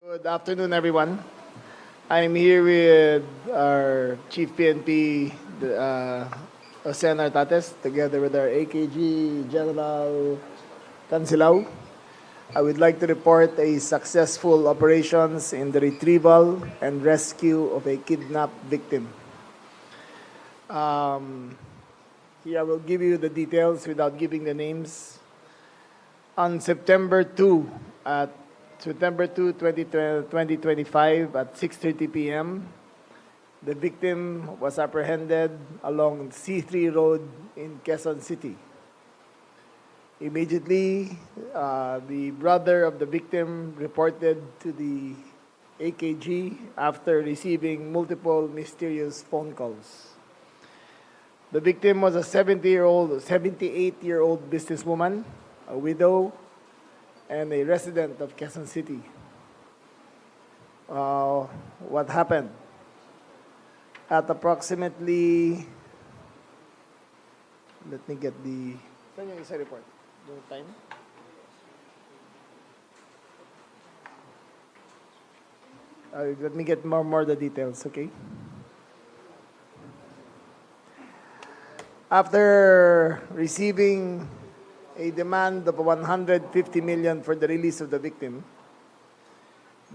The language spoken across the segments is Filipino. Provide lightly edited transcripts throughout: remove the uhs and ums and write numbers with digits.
Good afternoon, everyone. I'm here with our Chief PNP, Ocean Artates, together with our AKG General Cansilao. I would like to report a successful operations in the retrieval and rescue of a kidnapped victim. Here I will give you the details without giving the names. On September 2, 2025 at 6:30 p.m., the victim was apprehended along C3 Road in Quezon City. Immediately, the brother of the victim reported to the AKG after receiving multiple mysterious phone calls. The victim was a 78-year-old businesswoman, a widow, and a resident of Quezon City. What happened? At approximately, let me get the, saan yung isa report? The time? Let me get more the details, okay? After receiving a demand of 150 million for the release of the victim,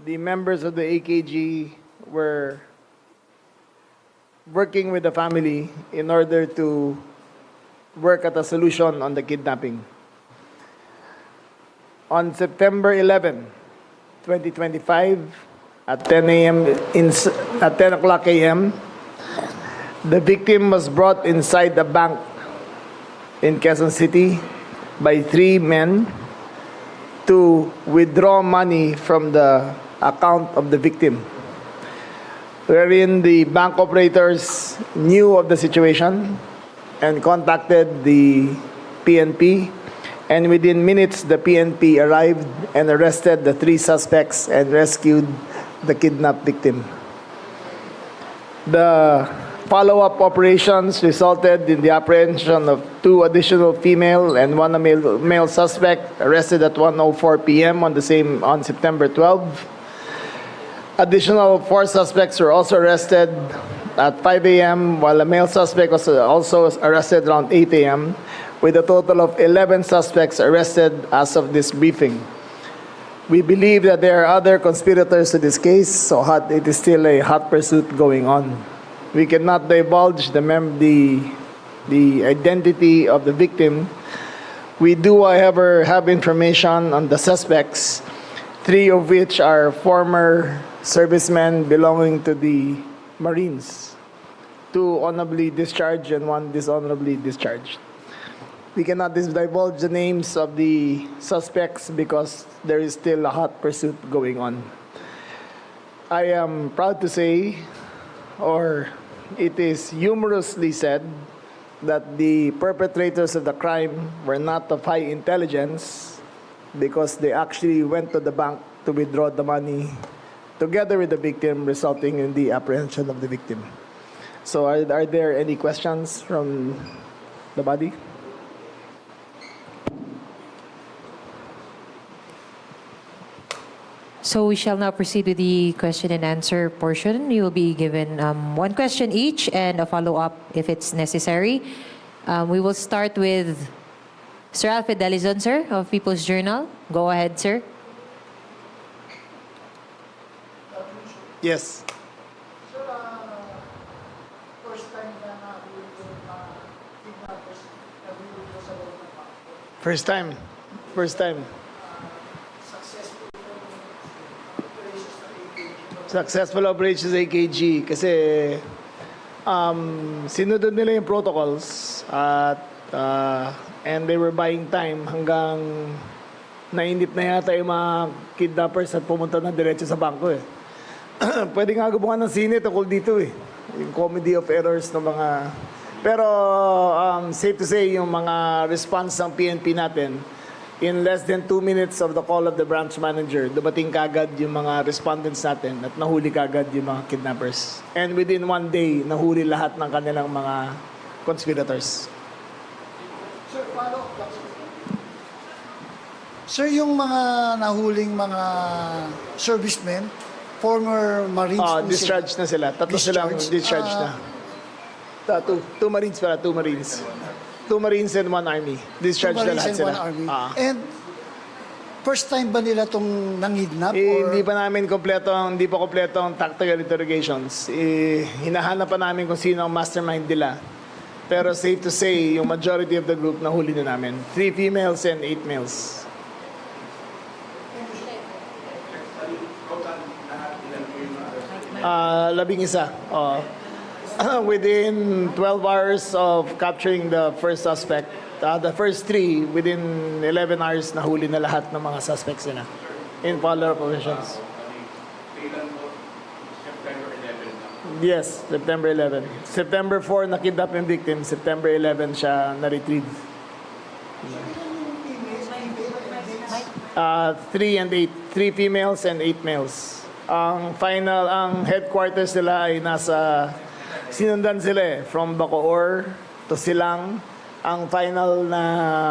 the members of the AKG were working with the family in order to work at a solution on the kidnapping. On September 11, 2025, at 10 o'clock a.m., the victim was brought inside the bank in Quezon City by 3 men to withdraw money from the account of the victim, wherein the bank operators knew of the situation and contacted the PNP, and within minutes the PNP arrived and arrested the 3 suspects and rescued the kidnapped victim. The follow-up operations resulted in the apprehension of 2 additional female and 1 male suspect arrested at 1:04 p.m. on September 12. Additional 4 suspects were also arrested at 5 a.m., while a male suspect was also arrested around 8 a.m., with a total of 11 suspects arrested as of this briefing. We believe that there are other conspirators to this case, so it is still a hot pursuit going on. We cannot divulge the identity of the victim. We do, however, have information on the suspects, 3 of which are former servicemen belonging to the Marines, 2 honorably discharged and 1 dishonorably discharged. We cannot divulge the names of the suspects because there is still a hot pursuit going on. I am proud to say, or it is humorously said, that the perpetrators of the crime were not of high intelligence because they actually went to the bank to withdraw the money together with the victim, resulting in the apprehension of the victim. So are there any questions from the body? So we shall now proceed with the question and answer portion. You will be given 1 question each and a follow-up if it's necessary. We will start with Sir Alfred Dalizon, sir, of People's Journal. Go ahead, sir. Yes. Sir, first time na nahuli yung kidnappers na binulong sa loob ng banko. First time. Successful operations AKG kasi sinunod nila yung protocols at and they were buying time hanggang nainip na yata yung mga kidnappers at pumunta na diretso sa bangko eh. Pwede nga gumawa ng sine tungkol dito eh. Yung comedy of errors ng mga... Pero safe to say yung mga response ng PNP natin, in less than 2 minutes of the call of the branch manager, dumating kagad yung mga respondents natin at nahuli kagad yung mga kidnappers. And within 1 day, nahuli lahat ng kanilang mga conspirators. Sir, follow-up lang. Sir, yung mga nahuling mga servicemen, former Marines po sila. Discharged na sila. Tatlo silang discharged na. Two Marines pala, two Marines. Two Marines and one Army. Discharged na lahat sila. And first time ba nila itong nangidnap? Hindi pa namin hindi pa kompleto ang tactical interrogations. Hinahanap pa namin kung sino ang mastermind nila. Pero safe to say, yung majority of the group nahuli na namin. 3 females and 8 males. Labing isa. Within 12 hours of capturing the first suspect, the first 3, within 11 hours, nahuli na lahat ng mga suspects nila in follow-up operations. Yes, September 11. September 4, nakidnap yung victim. September 11 siya na-retrieve. 3 and 8. 3 females and 8 males. Ang headquarters nila ay sinundan sila from Bacoor to Silang. Ang final na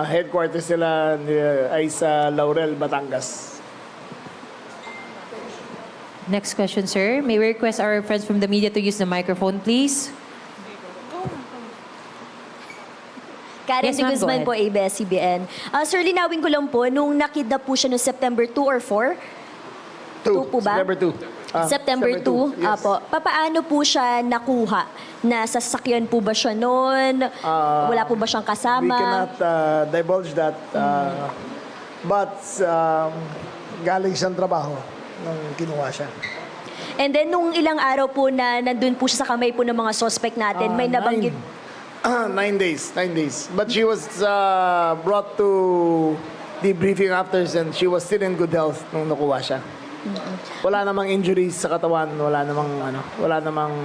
headquarters nila ay sa Laurel, Batangas. Next question, sir. May we request our friends from the media to use the microphone, please? Karen Yes, de ma'am, go Guzman ahead. po, ABS-CBN. Sir, linawin ko lang po, nung nakidnap po siya noong September 2 or 4? 2 po ba? September 2. September 2? Yes. Apo. Papaano po siya nakuha? Nasa sasakyan po ba siya noon? Wala po ba siyang We kasama? cannot divulge that. But galing siyang trabaho nung kinuha siya. And then, nung ilang araw po na nandun po siya sa kamay po ng mga suspect natin, may nabanggit... 9 days. 9 days. But she was brought to debriefing after and she was still in good health nung nakuha siya. Wala namang injuries sa katawan, wala namang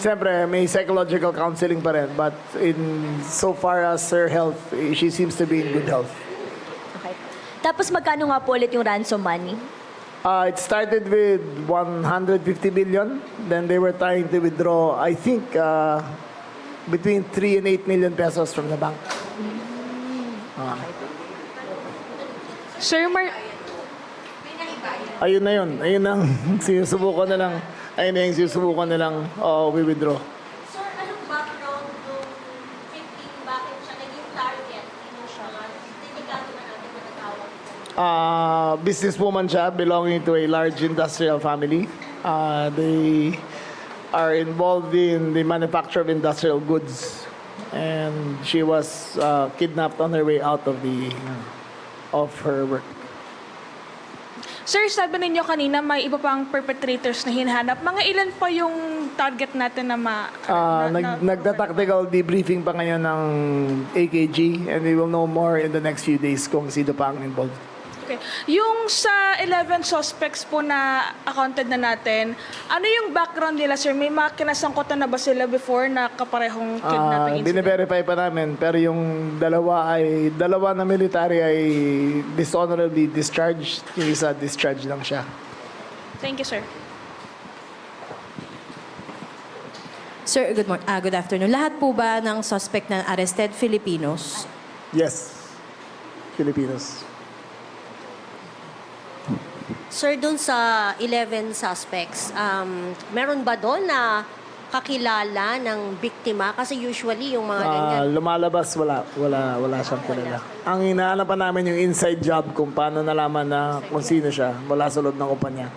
siyempre may psychological counseling pa rin, but so far as her health, she seems to be in good health. Okay. Tapos magkano nga po ulit yung ransom money? It started with 150 billion, then they were trying to withdraw, I think, between 3 and 8 million pesos from the bank. Sir, Ayun na yun. Ayun ang sinusubukan na lang. Ayun na yung sinusubukan na lang we withdraw. Sir, anong background nung victim? Bakit siya naging target? Delikado na natin matatawag. Businesswoman siya belonging to a large industrial family. They are involved in the manufacture of industrial goods. And she was kidnapped on her way out of her work. Sir, sabi ninyo kanina may iba pang perpetrators na hinahanap. Mga ilan pa yung target natin na Nagta-tactical debriefing pa ngayon ng AKG and we will know more in the next few days kung sino pa ang involved. Okay. Yung sa 11 suspects po na accounted na natin, ano yung background nila, sir? May mga kinasangkutan na ba sila before na kaparehong kidnapping incident? Bine-verify pa namin pero yung dalawa na military ay dishonorably discharged. Yung isa discharged lang siya. Thank you, sir. Sir, good afternoon. Lahat po ba ng suspect na arrested Filipinos? Yes. Filipinos. Sir, dun sa 11 suspects, meron ba doon na kakilala ng biktima? Kasi usually yung mga ganyan. Lumalabas, wala siyang kilala. Ang hinahanap pa namin yung inside job kung paano nalaman na kung sino siya mula sa loob ng kumpanya.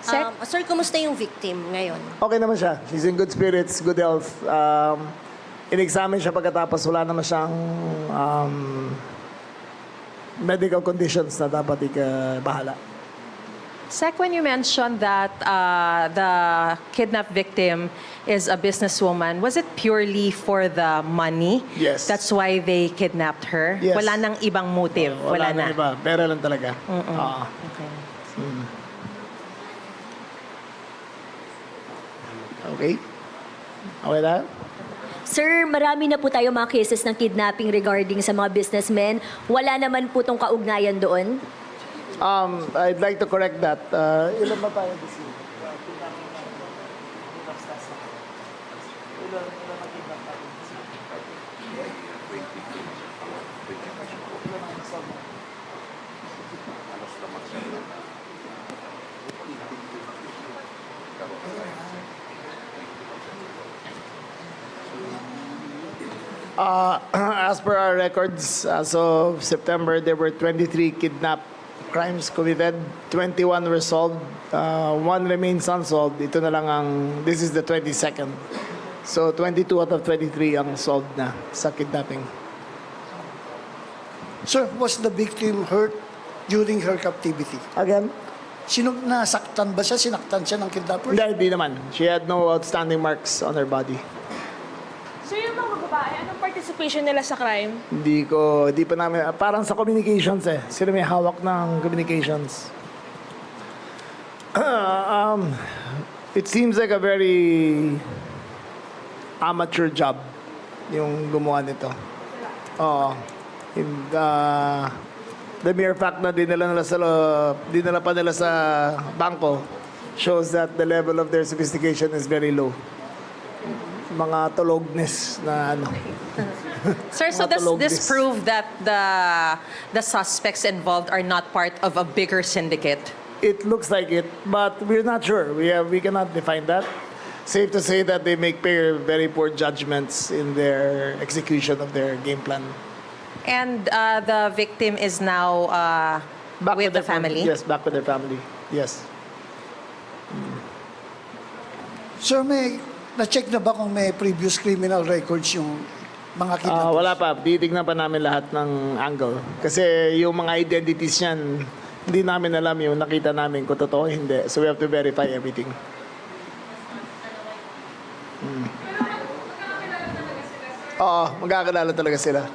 Sir, kumusta yung victim ngayon? Okay naman siya. She's in good spirits, good health. In-examine siya pagkatapos wala naman siyang medical conditions na dapat ikabahala. Sec, when you mentioned that the kidnapped victim is a businesswoman, was it purely for the money? Yes. That's why they kidnapped her? Yes. Wala nang ibang motive? Wala na? na iba. Pera lang talaga. Okay. Okay? Okay na? Sir, marami na po tayo mga cases ng kidnapping regarding sa mga businessmen. Wala naman po tong kaugnayan doon. I'd like to correct that. Ilan ba tayo this year? As per our records, as of September, there were 23 kidnap crimes committed. 21 were solved. One remains unsolved. Ito na lang this is the 22nd. So 22 out of 23 ang solved na sa kidnapping. Sir, was the victim hurt during her captivity? Again? Nasaktan ba siya? Sinaktan siya ng kidnappers? Hindi naman. She had no outstanding marks on her body. So yung mga babae, anong participation nila sa crime? Hindi pa namin, parang sa communications sila may hawak ng communications. It seems like a very amateur job yung gumawa nito. Oo. The mere fact na dinala pa nila sa bangko shows that the level of their sophistication is very low. Mga tulognes na ano. Sir, so does this prove that the suspects involved are not part of a bigger syndicate? It looks like it, but we're not sure. We cannot define that. Safe to say that they make very poor judgments in their execution of their game plan. And the victim is now Back with the their family? Yes, back with their family. Yes. Sir, na-check na ba kung may previous criminal records yung mga kidnappers? Wala pa. Titignan pa namin lahat ng angle. Kasi yung mga identities niyan, hindi namin alam yung nakita namin kung totoo o hindi. So we have to verify everything. Oo, magkakilala talaga sila.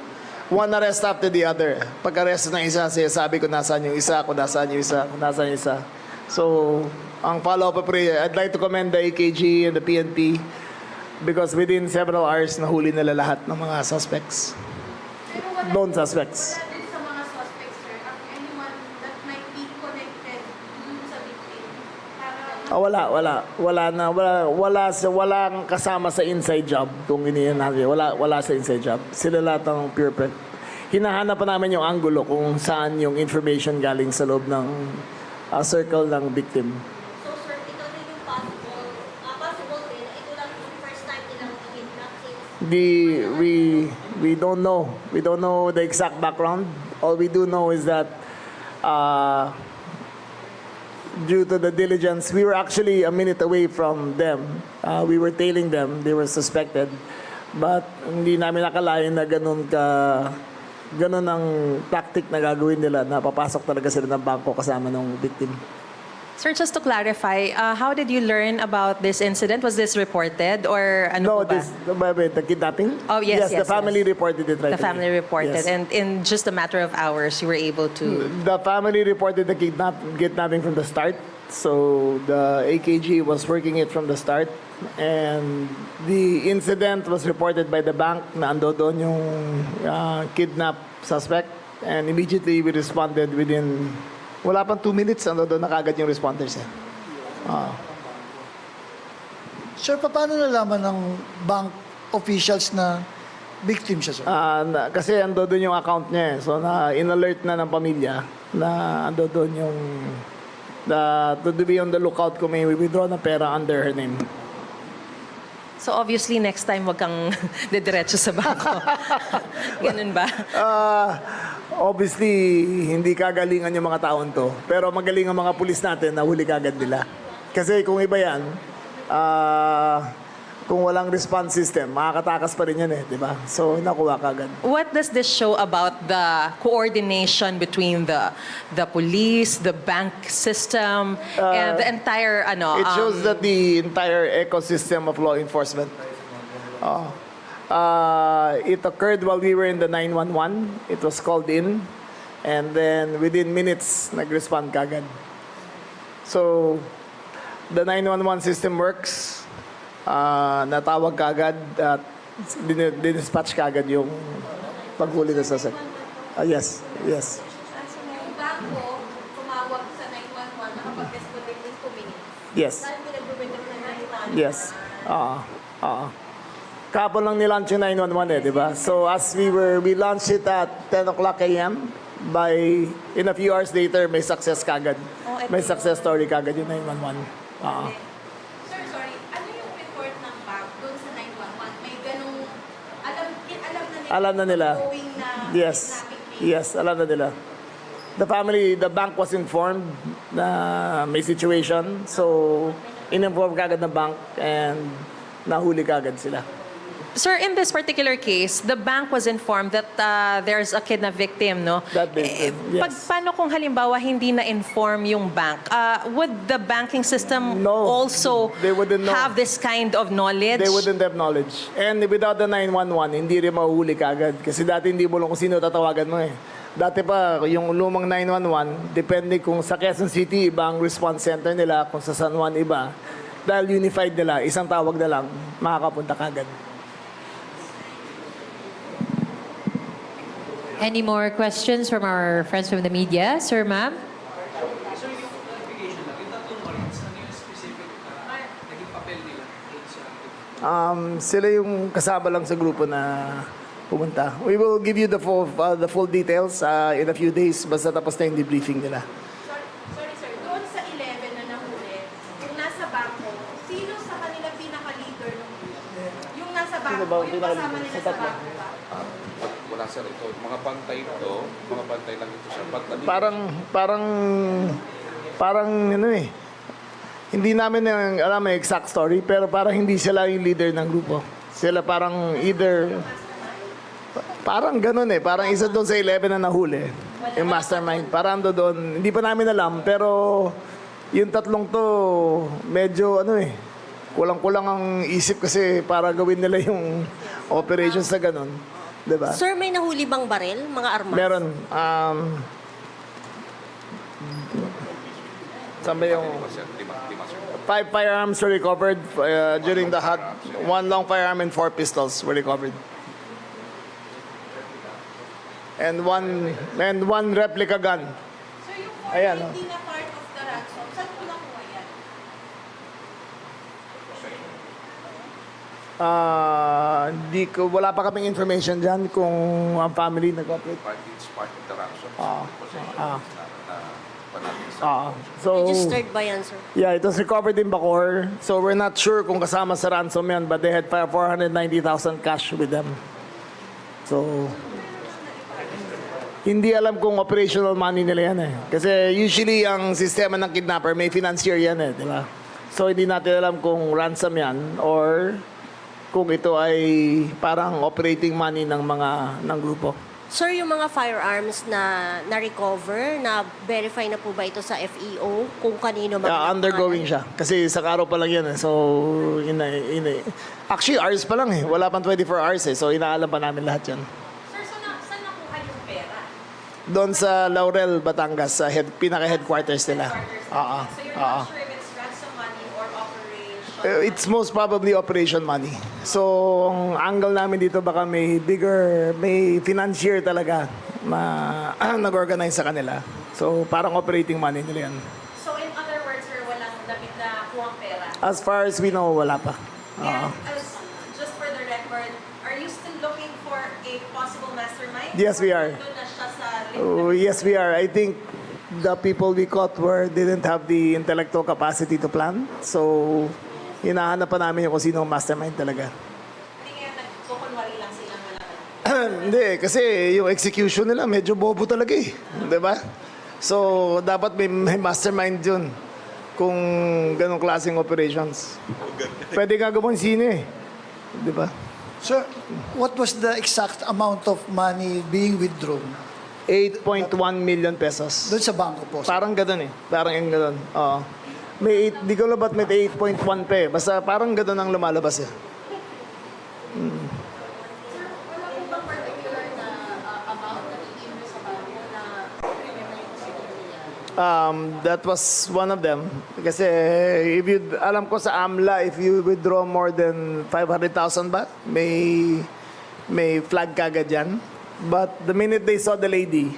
One arrest after the other. Pag-arrest ng isa, sabi ko nasaan yung isa, kung nasaan yung isa, kung nasaan yung isa. So, ang follow-up I'd like to commend the AKG and the PNP because within several hours, nahuli nila lahat ng mga suspects. Known suspects. Wala din sa mga suspects, sir, anyone that might be connected dun sa victim. Walang kasama sa inside job kung iniyan natin. Wala sa inside job. Sila lahat ng pure print. Hinahanap pa namin yung angulo kung saan yung information galing sa loob ng circle ng victim. So, sir, ito rin yung possible din, ito lang yung first time nilang kidnap since We don't know. We don't know the exact background. All we do know is that due to the diligence, we were actually a minute away from them. We were tailing them. They were suspected. But hindi namin nakalain na ganun ang tactic na gagawin nila na papasok talaga sila ng bangko kasama ng victim. Sir, just to clarify, how did you learn about this incident? Was this reported or ano po ba? The kidnapping? Oh, yes, the family reported it right The family away. reported, Yes. and in just a matter of hours, you were able to... The family reported the kidnapping from the start. So the AKG was working it from the start. And the incident was reported by the bank na ando doon yung kidnap suspect. And immediately we responded within, wala pang 2 minutes, ando doon na kagad yung responders. Sir, paano nalaman ng bank officials na victim siya, sir? Kasi ando doon yung account niya. So in-alert na ng pamilya na ando doon yung to be on the lookout kung may withdraw na pera under her name. So obviously, next time, wag kang didiretso sa bangko. Ganun ba? Obviously, hindi kagalingan yung mga taon to. Pero magaling ang mga pulis natin na huli kagad nila. Kasi kung iba yan, kung walang response system, makakatakas pa rin yan di ba? So, nakuha kagad. What does this show about the coordination between the police, the bank system, and the entire It shows that the entire ecosystem of law enforcement. It occurred while we were in the 911. It was called in. And then within minutes, nag-respond kagad. So, the 911 system works. Natawag kagad at dinispatch kagad yung paghuli na suspect. Yes. yung bangko, tumawag sa 911, nakapag-respond in 2 minutes. Yes. Dahil pinag-bring ng 911. Yes. Kapon lang nilaunch yung 911 di ba? So as we launched it at 10 o'clock a.m. In a few hours later, may success kagad. May success story kagad yung 911. Sir, sorry, ano yung report ng bank doon sa 911? May ganung, alam na Alam na nila. Yes. Yes, alam na nila. The bank was informed na may situation. So, in-inform kagad ng bank and nahuli kagad sila. Sir, in this particular case, the bank was informed that there's a kidnap victim, no? That victim, yes. Paano kung halimbawa hindi na-inform yung bank? Would the banking system No. also They wouldn't know. have this kind of knowledge? They wouldn't have knowledge. And without the 911, hindi rin mahuhuli kagad. Kasi dati hindi mo lang kung sino tatawagan mo eh. Dati pa, yung lumang 911, depende kung sa Quezon City, iba ang response center nila, kung sa San Juan iba. Dahil unified nila, isang tawag na lang, makakapunta kagad. Any more questions from our friends from the media? Sir, ma'am? So yung clarification lang, yung tatlong Marines, ano yung specific naging papel nila sa Sila yung kasama lang sa grupo na pumunta. We will give you the full details in a few days, basta tapos na yung debriefing nila. Sorry sir, doon sa 11 na nahuli, yung nasa bangko, sino sa kanila pinaka-leader ng yung nasa bangko, yung kasama nila sa bangko ba? Wala sir ito. Mga bantay lang ito sir. Parang ano eh. Hindi namin alam ang exact story, pero parang hindi sila yung leader ng grupo. Sila parang parang ganun eh. Parang isa doon sa 11 na nahuli. Yung mastermind. Parang doon. Hindi pa namin alam, pero yung tatlong to, medyo ano eh. Kulang-kulang ang isip kasi para gawin nila yung operations na ganun. Diba? Sir, may nahuli bang baril, mga armas? Meron. Saan ba yung... Lima sir. 5 firearms were recovered during the hunt. 1 long firearm and 4 pistols were recovered. And one replica gun. So yung Ayan, 4 hindi na part of the ransom, saan po nakuha yan? Wala pa kaming information dyan kung ang family nag-operate. It's part of the ransom. So, Registered ba yan, sir? yeah, it was recovered in Bacoor. So we're not sure kung kasama sa ransom yan, but they had 490,000 cash with them. So, hindi alam kung operational money nila yan eh. Kasi usually ang sistema ng kidnapper may financier yan eh, di ba? So hindi natin alam kung ransom yan or kung ito ay parang operating money ng grupo. Sir, yung mga firearms na na-recover, na-verify na po ba ito sa FEO kung kanino mga Undergoing siya. Kasi sa araw pa lang yan eh. So, actually, hours pa lang eh. Wala pang 24 hours eh. So, inaalam pa namin lahat yan. Sir, so saan nakuha yung pera? Doon sa Laurel, Batangas, sa pinaka-headquarters nila. So you're not sure if it's ransom money or operation? It's most probably operation money. So, ang angle namin dito baka may financier talaga na nag-organize sa kanila. So, parang operating money nila yan. So in other words, sir, walang damit na kuhang pera? As far as we know, wala pa. And just for the record, are you still looking for a possible mastermind? Yes, we are. Doon na siya sa Yes, we are. I think the people we caught didn't have the intellectual capacity to plan. So, hinahanap pa namin yung kung sino ang mastermind talaga. Hindi kaya nagkukunwari lang silang wala. Hindi, kasi yung execution nila medyo bobo talaga eh. Di ba? So, dapat may mastermind yun kung ganong klaseng operations. Pwede nga gawin sino eh. Di ba? Sir, what was the exact amount of money being withdrawn? 8.1 million pesos. Doon sa bangko po. Parang ganun eh. Parang yung ganun. Oo. Di ko lang ba't may 8.1 pa eh. Basta parang ganun ang lumalabas eh. That was one of them. Kasi alam ko sa AMLA, if you withdraw more than 500,000 baht, may flag kagad yan. But the minute they saw the lady,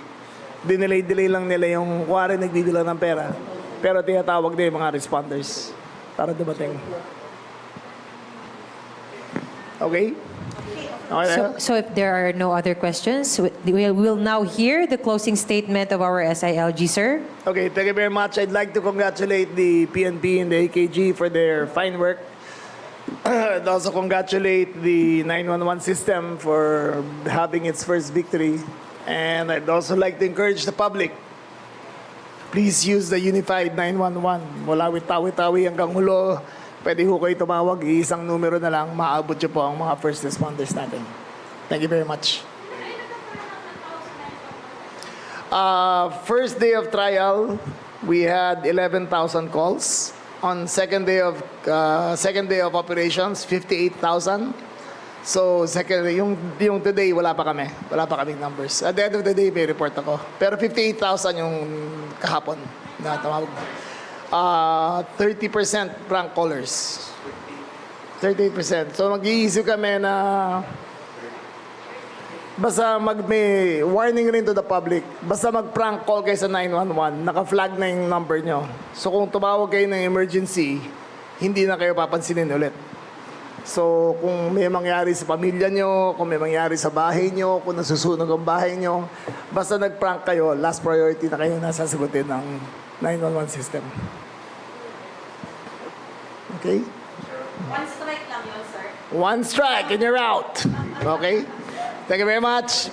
dinelay lang nila yung kuwari nagdidila ng pera. Pero tinatawag na yung mga responders para dumating. Okay? Okay. So if there are no other questions, we will now hear the closing statement of our SILG, sir. Okay, thank you very much. I'd like to congratulate the PNP and the AKG for their fine work. I'd also congratulate the 911 system for having its first victory. And I'd also like to encourage the public. Please use the Unified 911. Mula Witawi-Tawi hanggang Hulo, pwede ho kayo tumawag. Isang numero na lang, maabot nyo po ang mga first responders natin. Thank you very much. First day of trial, we had 11,000 calls. On second day of operations, 58,000. So yung today wala pa kaming numbers. At the end of the day may report ako. Pero 58,000 yung kahapon na tumawag. 30% prank callers. 38%. So mag-iisip kami na basta may warning rin to the public. Basta mag-prank call kayo sa 911, naka-flag na yung number nyo. So kung tumawag kayo ng emergency, hindi na kayo papansinin ulit. So kung may mangyari sa pamilya nyo, kung may mangyari sa bahay nyo, kung nasusunog ang bahay nyo, basta nag-prank kayo, last priority na kayo nasasagutin ng 911 system. Okay? One strike lang yun, sir. One strike and you're out. Okay? Thank you very much.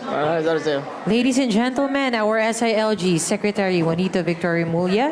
Ladies and gentlemen, our SILG Secretary Juanito Victor Remulla